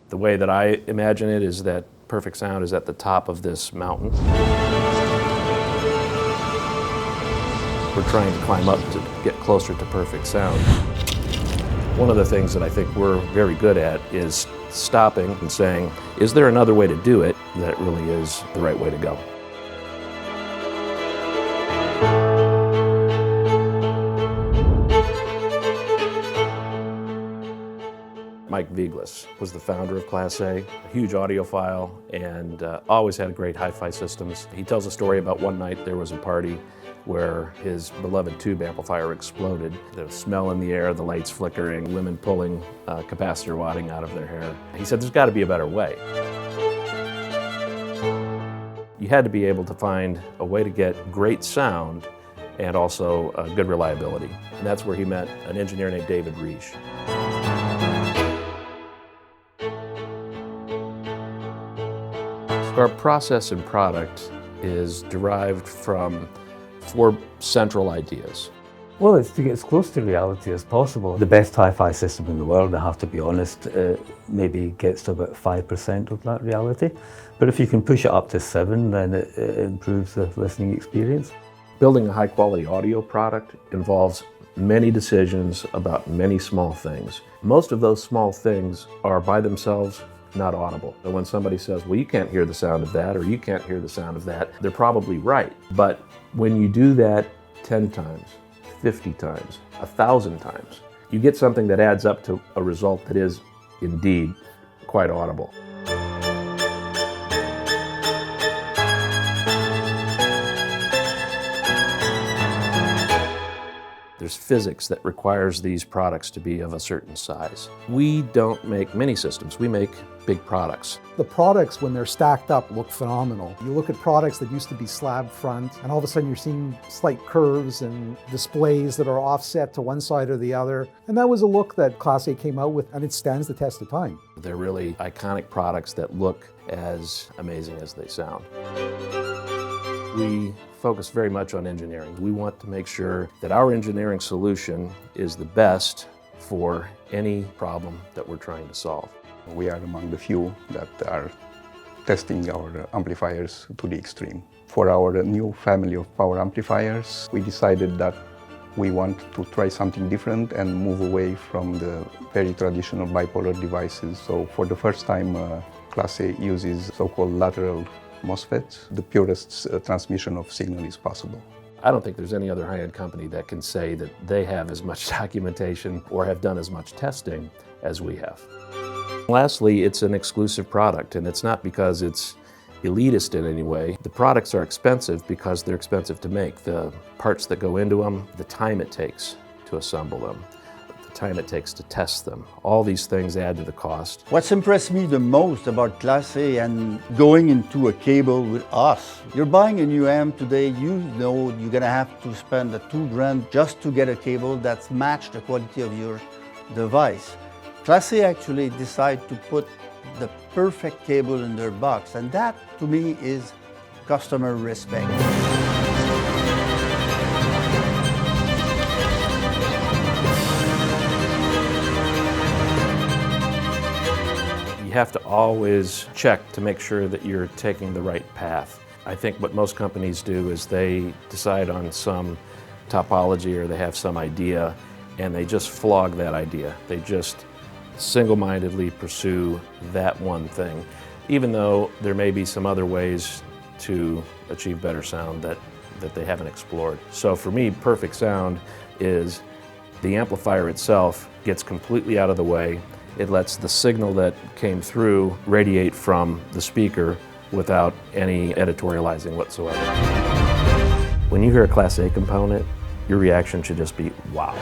The way that I imagine it is that perfect sound is at the top of this mountain. We're trying to climb up to get closer to perfect sound. One of the things that I think we're very good at is stopping and saying, is there another way to do it that really is the right way to go? Mike Viglis was the founder of Classé, a huge audiophile, and always had great hi-fi systems. He tells a story about one night there was a party where his beloved tube amplifier exploded. There was smell in the air, the lights flickering, women pulling capacitor wadding out of their hair. He said, there's got to be a better way. You had to be able to find a way to get great sound and also good reliability. And that's where he met an engineer named David Reich. Our process and product is derived from 4 central ideas. Well, it's to get as close to reality as possible. The best hi-fi system in the world, I have to be honest, maybe gets to about 5% of that reality. But if you can push it up to 7, then it improves the listening experience. Building a high-quality audio product involves many decisions about many small things. Most of those small things are by themselves not audible. And when somebody says, well, you can't hear the sound of that, or you can't hear the sound of that, they're probably right. But when you do that 10 times, 50 times, 1,000 times, you get something that adds up to a result that is indeed quite audible. There's physics that requires these products to be of a certain size. We don't make mini systems, we make big products. The products, when they're stacked up, look phenomenal. You look at products that used to be slab front, and all of a sudden you're seeing slight curves and displays that are offset to one side or the other. And that was a look that Classé came out with, and it stands the test of time. They're really iconic products that look as amazing as they sound. We focus very much on engineering. We want to make sure that our engineering solution is the best for any problem that we're trying to solve. We are among the few that are testing our amplifiers to the extreme. For our new family of power amplifiers, we decided that we want to try something different and move away from the very traditional bipolar devices. So for the first time, Classé uses so-called lateral MOSFETs. The purest transmission of signal is possible. I don't think there's any other high-end company that can say that they have as much documentation or have done as much testing as we have. Lastly, it's an exclusive product, and it's not because it's elitist in any way. The products are expensive because they're expensive to make. The parts that go into them, the time it takes to assemble them, the time it takes to test them. All these things add to the cost. What's impressed me the most about Classé and going into a cable with us, you're buying a new amp today, you know you're gonna have to spend $2,000 just to get a cable that's matched the quality of your device. Classé actually decided to put the perfect cable in their box, and that to me is customer respect. You have to always check to make sure that you're taking the right path. I think what most companies do is they decide on some topology or they have some idea and they just flog that idea. They just single-mindedly pursue that one thing, even though there may be some other ways to achieve better sound that they haven't explored. So for me, perfect sound is the amplifier itself gets completely out of the way. It lets the signal that came through radiate from the speaker without any editorializing whatsoever. When you hear a Class A component, your reaction should just be, wow.